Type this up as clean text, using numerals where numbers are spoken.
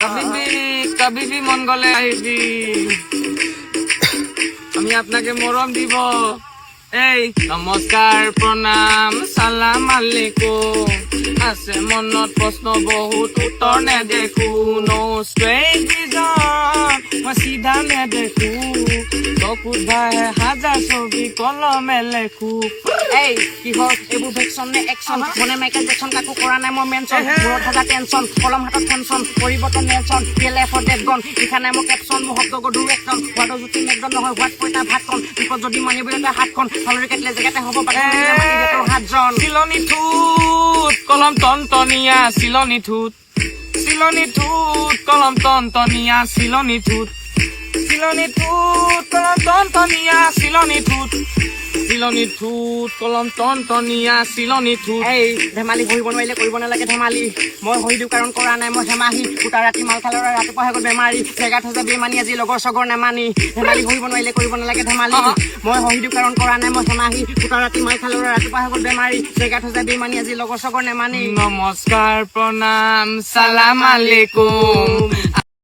কবি বি মন গলে আহিবি, আমি আপনাকে মৰম দিব। এই নমস্কাৰ প্ৰণাম সালাম আলাইকুম, আছে মনত প্ৰশ্ন বহুত উত্তৰ নেদেখো। নো স্ট্ৰেট ভিজন মই চিধা নেদেখো, চকুত ভাহে হাজাৰ ছবি কলমে লেখো। এই কিহৰ এইবোৰ ভেকচন নে একচন, মনে মাইকেল জেকচন কাকো কৰা নাই মই মেনচন। মূৰত হাজাৰ টেনচন, কলম হাতত টেনচন, পৰিৱৰ্তন নেলচন, PLF-ৰ ডেট গন, লিখা নাই মই কেপচন, মোৰ শব্দ গধুৰ একচন, হোৱাটো জুতি মেকজন নহয় হোৱাত পইতা ভাতখন, বিপদ যদি মানিবলৈ হাতখন, হলৰি কাটিলে জেগাতে হ'ব পাৰে হাতজন। চিলনি ঠোঁট কলম টনটনীয়া, চিলনি ঠোঁট কলম টনটনীয়া, চিলনি ঠোঁট কলম টনটনীয়া, চিলনি ঠোঁট কলম টনটনীয়া, চিলনি ঠোঁট। এই ধেমালি বহিব নোৱাৰিলে কৰিব নালাগে ধেমালি, মই হৈ দিওঁ কাৰণ কৰা নাই মই হেমাহি। গোটা ৰাতি মাল খালে ৰাতিপুৱা হৈ গ'ল বেমাৰী, জেগাত হৈছে বেমানী আজি লগৰ চগৰ নেমানি। ধেমালি বহিব নোৱাৰিলে কৰিব নালাগে ধেমালি, মই হৈ দিওঁ কাৰণ কৰা নাই মই হেমাহি। গোটা ৰাতি মাল খালে ৰাতিপুৱা হৈ গ'ল বেমাৰী, জেগাত হৈছে বেমানী আজি লগৰ চগৰ নেমানি। নমস্কাৰ প্ৰণাম সালাম আলাইকুম,